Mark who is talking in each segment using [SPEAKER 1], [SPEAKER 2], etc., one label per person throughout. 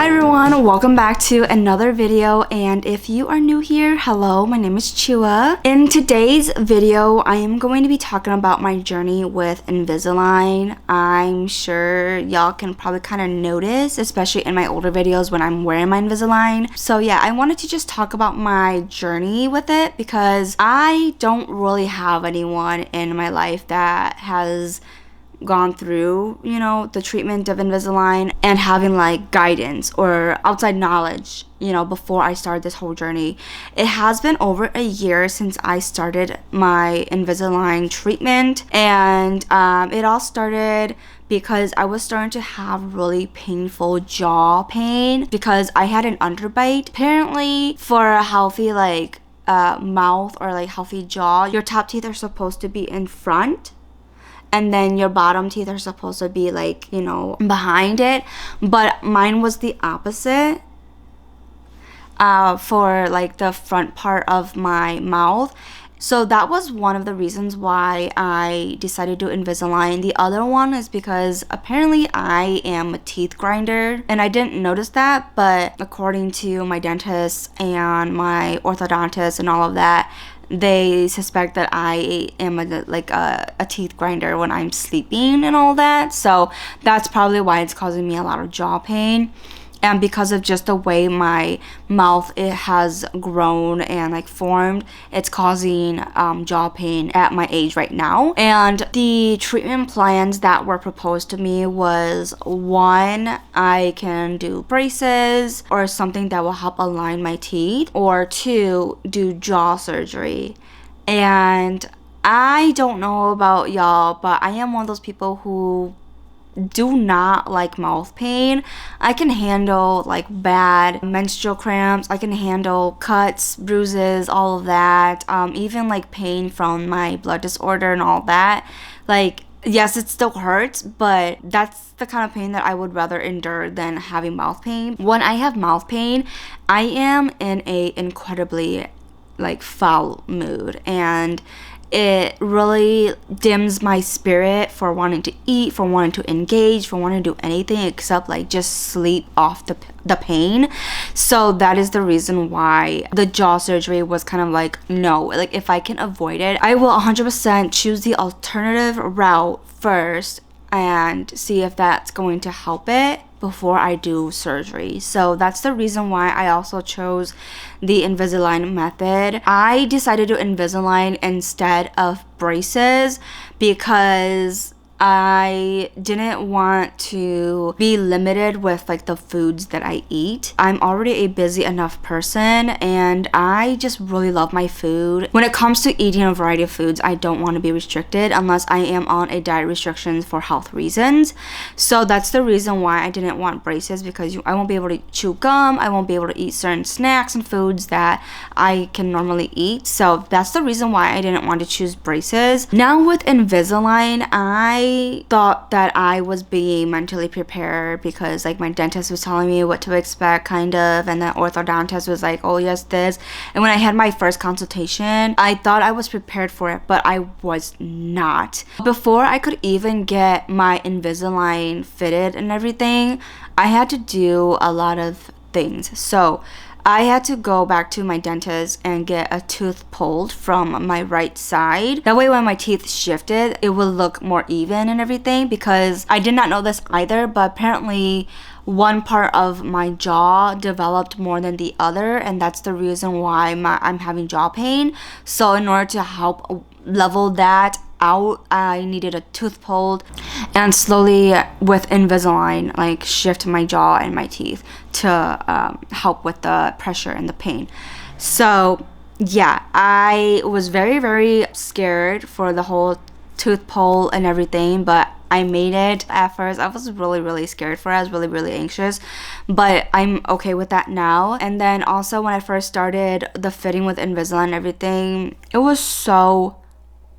[SPEAKER 1] Hi everyone, welcome back to another video, and if you are new here, hello, my name is Choua. In today's video, I am going to be talking about my journey with Invisalign. I'm sure y'all can probably kind of notice, especially in my older videos when I'm wearing my Invisalign. So yeah, I wanted to just talk about my journey with it because I don't really have anyone in my life that has gone through, you know, the treatment of Invisalign and having like guidance or outside knowledge, you know, before I started this whole journey. It has been over a year since I started my Invisalign treatment, and it all started because I was starting to have really painful jaw pain because I had an underbite. Apparently, for a healthy mouth or like healthy jaw, your top teeth are supposed to be in front, and then your bottom teeth are supposed to be like, you know, behind it. But mine was the opposite for like the front part of my mouth. So that was one of the reasons why I decided to do Invisalign. The other one is because apparently I am a teeth grinder, and I didn't notice that, but according to my dentist and my orthodontist and all of that, they suspect that I am a teeth grinder when I'm sleeping and all that. So that's probably why it's causing me a lot of jaw pain. And because of just the way my mouth it has grown and like formed, it's causing jaw pain at my age right now. And the treatment plans that were proposed to me was, one, I can do braces or something that will help align my teeth, or two, do jaw surgery. And I don't know about y'all, but I am one of those people who do not like mouth pain. I can handle like bad menstrual cramps. I can handle cuts, bruises, all of that. Even like pain from my blood disorder and all that. Like, yes, it still hurts, but that's the kind of pain that I would rather endure than having mouth pain. When I have mouth pain, I am in a incredibly like foul mood, and it really dims my spirit for wanting to eat, for wanting to engage, for wanting to do anything except like just sleep off the pain. So that is the reason why the jaw surgery was kind of like, no, like if I can avoid it, I will 100% choose the alternative route first and see if that's going to help it before I do surgery. So that's the reason why I also chose the Invisalign method. I decided to do Invisalign instead of braces because I didn't want to be limited with like the foods that I eat. I'm already a busy enough person, and I just really love my food. When it comes to eating a variety of foods, I don't want to be restricted unless I am on a diet restrictions for health reasons. So that's the reason why I didn't want braces, because I won't be able to chew gum, I won't be able to eat certain snacks and foods that I can normally eat. So that's the reason why I didn't want to choose braces. Now with Invisalign, I thought that I was being mentally prepared because like my dentist was telling me what to expect kind of, and the orthodontist was like, oh yes, this. And when I had my first consultation, I thought I was prepared for it, but I was not. Before I could even get my Invisalign fitted and everything, I had to do a lot of things. So I had to go back to my dentist and get a tooth pulled from my right side. That way when my teeth shifted, it would look more even and everything, because I did not know this either, but apparently one part of my jaw developed more than the other, and that's the reason why I'm having jaw pain. So in order to help level that out, I needed a tooth pulled, and slowly with Invisalign like shift my jaw and my teeth to help with the pressure and the pain. So yeah, I was very, very scared for the whole tooth pull and everything, but I made it. At first I was really, really scared for it. I was really, really anxious, but I'm okay with that now. And then also when I first started the fitting with Invisalign and everything, it was so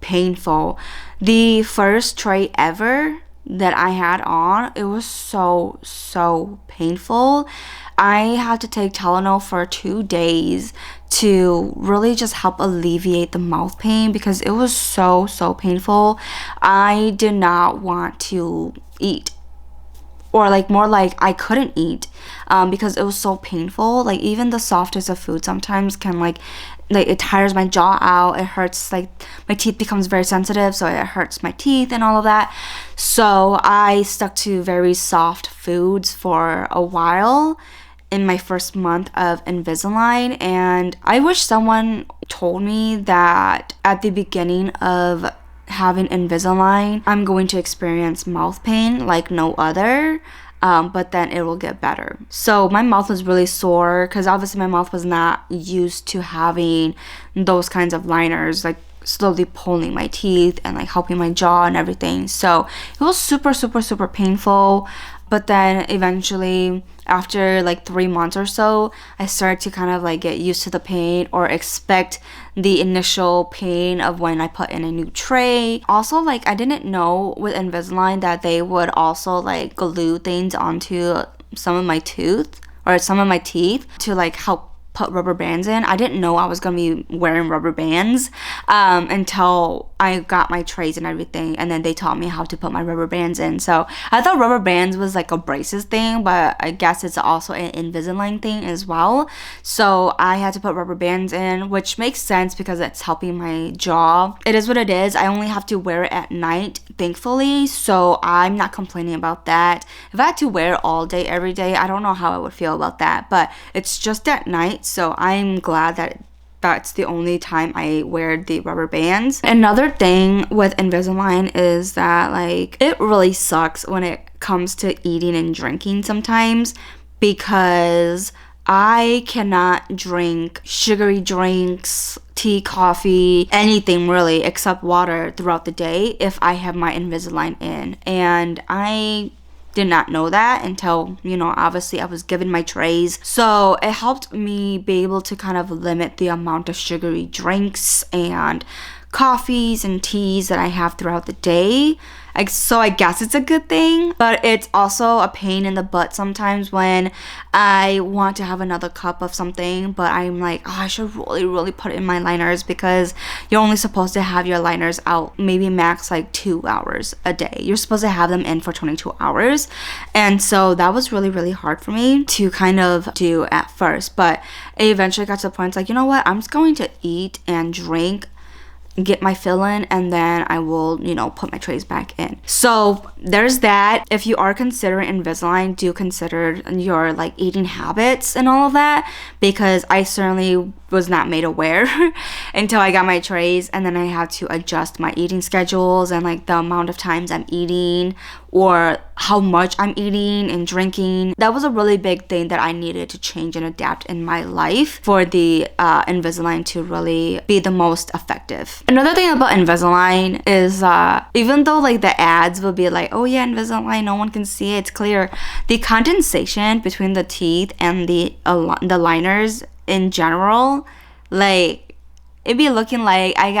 [SPEAKER 1] painful. The first tray ever that I had on, it was so painful. I had to take Tylenol for 2 days to really just help alleviate the mouth pain because it was so painful. I did not want to eat or like more like I couldn't eat because it was so painful. Like even the softest of food sometimes can like it tires my jaw out. It hurts, like my teeth becomes very sensitive, so it hurts my teeth and all of that. So I stuck to very soft foods for a while in my first month of Invisalign, and I wish someone told me that at the beginning of having Invisalign, I'm going to experience mouth pain like no other. But then it will get better. So my mouth was really sore because obviously my mouth was not used to having those kinds of liners, like slowly pulling my teeth and like helping my jaw and everything. So it was super, super, super painful. But then eventually, after like 3 months or so, I started to kind of like get used to the pain or expect the initial pain of when I put in a new tray. Also, like I didn't know with Invisalign that they would also like glue things onto some of my tooth or some of my teeth to like help put rubber bands in. I didn't know I was gonna be wearing rubber bands until I got my trays and everything, and then they taught me how to put my rubber bands in. So I thought rubber bands was like a braces thing, but I guess it's also an Invisalign thing as well. So I had to put rubber bands in, which makes sense because it's helping my jaw. It is what it is. I only have to wear it at night, thankfully, so I'm not complaining about that. If I had to wear it all day every day, I don't know how I would feel about that, but it's just at night, so I'm glad that that's the only time I wear the rubber bands. Another thing with Invisalign is that like it really sucks when it comes to eating and drinking sometimes, because I cannot drink sugary drinks, tea, coffee, anything really except water throughout the day if I have my Invisalign in. And I did not know that until, obviously I was given my trays. So it helped me be able to kind of limit the amount of sugary drinks and coffees and teas that I have throughout the day. So I guess it's a good thing, but it's also a pain in the butt sometimes when I want to have another cup of something, but I'm like, oh, I should really, really put it in my liners, because you're only supposed to have your liners out maybe max like 2 hours a day. You're supposed to have them in for 22 hours. And so that was really, really hard for me to kind of do at first, but it eventually got to the point, it's like, you know what, I'm just going to eat and drink, get my fill in, and then I will, put my trays back in. So there's that. If you are considering Invisalign, do consider your like eating habits and all of that, because I certainly was not made aware until I got my trays, and then I had to adjust my eating schedules and like the amount of times I'm eating or how much I'm eating and drinking. That was a really big thing that I needed to change and adapt in my life for the Invisalign to really be the most effective. Another thing about Invisalign is even though like the ads will be like, oh yeah, Invisalign, no one can see it, it's clear, the condensation between the teeth and the liners in general, like it'd be looking like I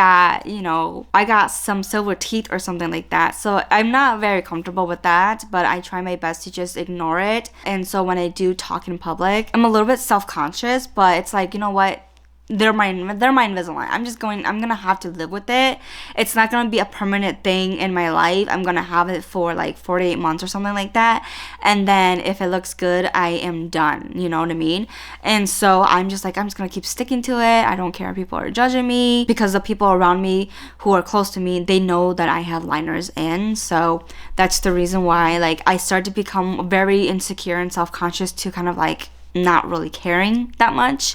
[SPEAKER 1] got some silver teeth or something like that. So I'm not very comfortable with that, but I try my best to just ignore it. And so when I do talk in public, I'm a little bit self-conscious, but it's like, you know what? They're my Invisalign. I'm gonna have to live with it. It's not gonna be a permanent thing in my life. I'm gonna have it for like 48 months or something like that. And then if it looks good, I am done. You know what I mean? And so I'm just gonna keep sticking to it. I don't care if people are judging me, because the people around me who are close to me, they know that I have liners in. So that's the reason why like I started to become very insecure and self-conscious to kind of like not really caring that much.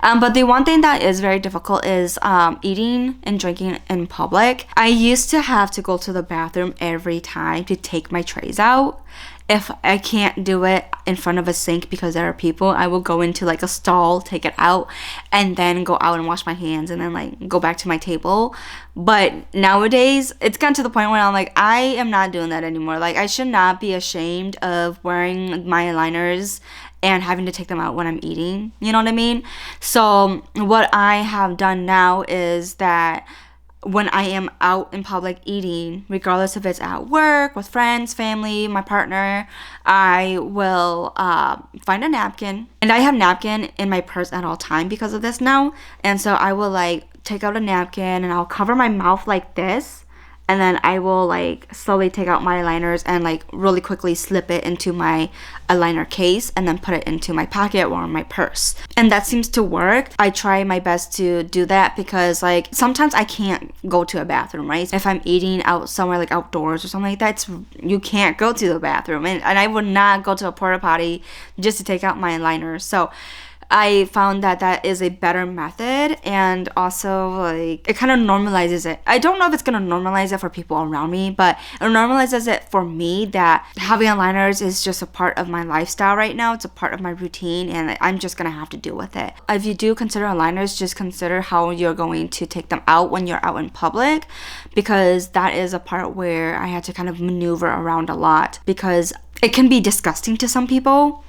[SPEAKER 1] But the one thing that is very difficult is eating and drinking in public. I used to have to go to the bathroom every time to take my trays out. If I can't do it in front of a sink because there are people, I will go into like a stall, take it out, and then go out and wash my hands, and then like go back to my table. But nowadays, it's gotten to the point where I'm like, I am not doing that anymore. Like, I should not be ashamed of wearing my liners and having to take them out when I'm eating. You know what I mean? So what I have done now is that when I am out in public eating, regardless if it's at work, with friends, family, my partner, I will find a napkin. And I have napkin in my purse at all time because of this now. And so I will like take out a napkin and I'll cover my mouth like this. and then I will like slowly take out my eyeliners and like really quickly slip it into my eyeliner case and then put it into my pocket or my purse. And that seems to work. I try my best to do that because like sometimes I can't go to a bathroom, right? If I'm eating out somewhere like outdoors or something like that, you can't go to the bathroom, and I would not go to a porta potty just to take out my eyeliner. So I found that that is a better method, and also like it kind of normalizes it. I don't know if it's gonna normalize it for people around me, but it normalizes it for me that having eyeliners is just a part of my lifestyle right now. It's a part of my routine, and I'm just gonna have to deal with it. If you do consider eyeliners, just consider how you're going to take them out when you're out in public, because that is a part where I had to kind of maneuver around a lot because it can be disgusting to some people.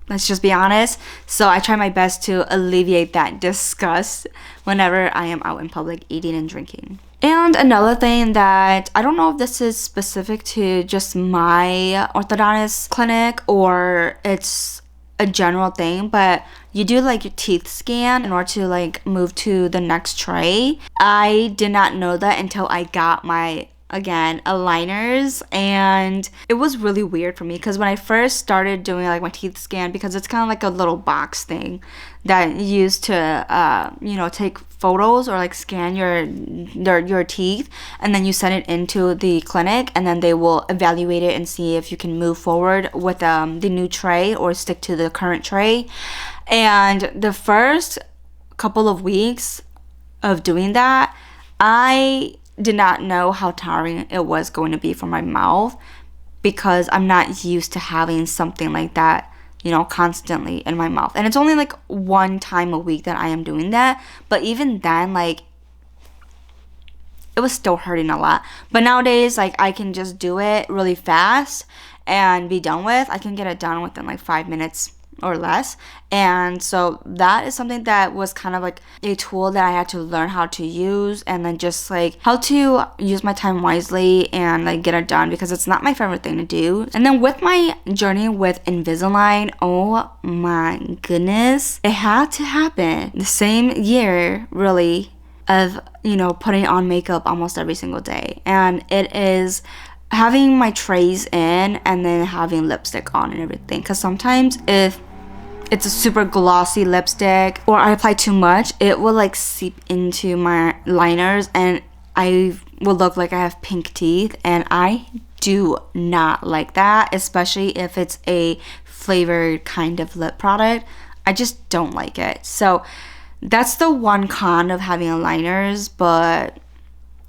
[SPEAKER 1] Let's just be honest. So I try my best to alleviate that disgust whenever I am out in public eating and drinking. And another thing that I don't know if this is specific to just my orthodontist clinic or it's a general thing, but you do like your teeth scan in order to like move to the next tray. I did not know that until I got my aligners, and it was really weird for me because when I first started doing like my teeth scan, because it's kind of like a little box thing that you use to take photos or like scan your teeth, and then you send it into the clinic, and then they will evaluate it and see if you can move forward with the new tray or stick to the current tray. And the first couple of weeks of doing that, I did not know how tiring it was going to be for my mouth because I'm not used to having something like that, constantly in my mouth. And it's only like one time a week that I am doing that. But even then, like, it was still hurting a lot. But nowadays, like, I can just do it really fast and be done with. I can get it done within like 5 minutes or less. And so that is something that was kind of like a tool that I had to learn how to use, and then just like how to use my time wisely and like get it done, because it's not my favorite thing to do. And then with my journey with Invisalign, oh my goodness, it had to happen the same year really of putting on makeup almost every single day. And it is having my trays in and then having lipstick on and everything, because sometimes if it's a super glossy lipstick or I apply too much, it will like seep into my liners and I will look like I have pink teeth, and I do not like that, especially if it's a flavored kind of lip product. I just don't like it. So that's the one con of having aligners, but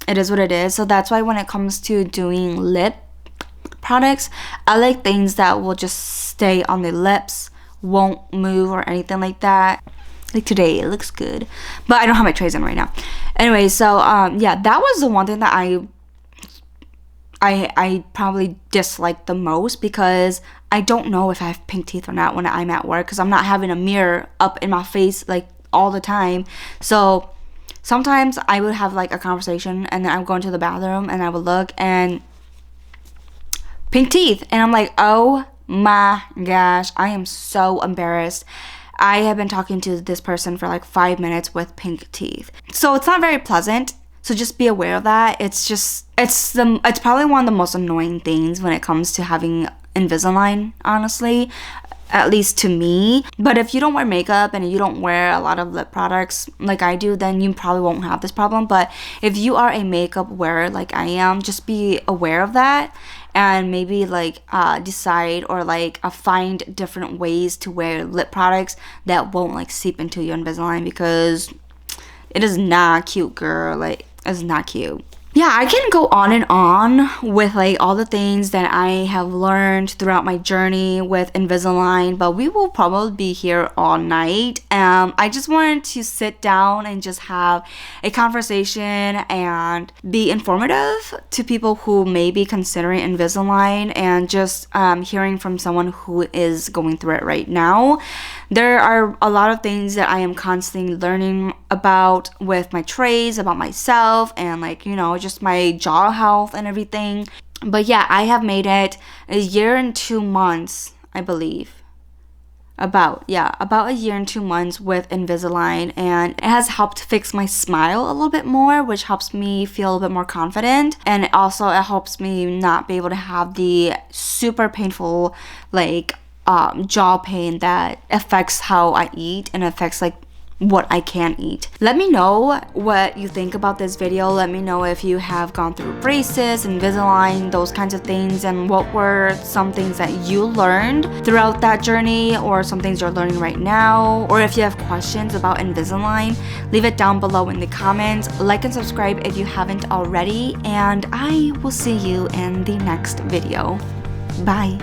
[SPEAKER 1] it is what it is. So that's why when it comes to doing lip products, I like things that will just stay on the lips, won't move or anything like that. Like today, it looks good, but I don't have my trays in right now. Anyway, so yeah, that was the one thing that I probably dislike the most, because I don't know if I have pink teeth or not when I'm at work, because I'm not having a mirror up in my face like all the time. So sometimes I would have like a conversation and then I'm going to the bathroom and I would look and pink teeth, and I'm like, oh my gosh, I am so embarrassed. I have been talking to this person for like 5 minutes with pink teeth. So it's not very pleasant. So just be aware of that. It's probably one of the most annoying things when it comes to having Invisalign, honestly, at least to me. But if you don't wear makeup and you don't wear a lot of lip products like I do, then you probably won't have this problem. But if you are a makeup wearer like I am, just be aware of that, and maybe like decide or like find different ways to wear lip products that won't like seep into your Invisalign, because it is not cute, girl. Like, it's not cute. Yeah, I can go on and on with like all the things that I have learned throughout my journey with Invisalign, but we will probably be here all night. I just wanted to sit down and just have a conversation and be informative to people who may be considering Invisalign, and just hearing from someone who is going through it right now. There are a lot of things that I am constantly learning about with my trays, about myself, and like, just my jaw health and everything. But yeah, I have made it a year and 2 months, I believe. about a year and 2 months with Invisalign, and it has helped fix my smile a little bit more, which helps me feel a little bit more confident. And also it helps me not be able to have the super painful like jaw pain that affects how I eat and affects like what I can eat. Let me know what you think about this video. Let me know if you have gone through braces, Invisalign, those kinds of things, and what were some things that you learned throughout that journey, or some things you're learning right now, or if you have questions about Invisalign, leave it down below in the comments. Like and subscribe if you haven't already, and I will see you in the next video. Bye.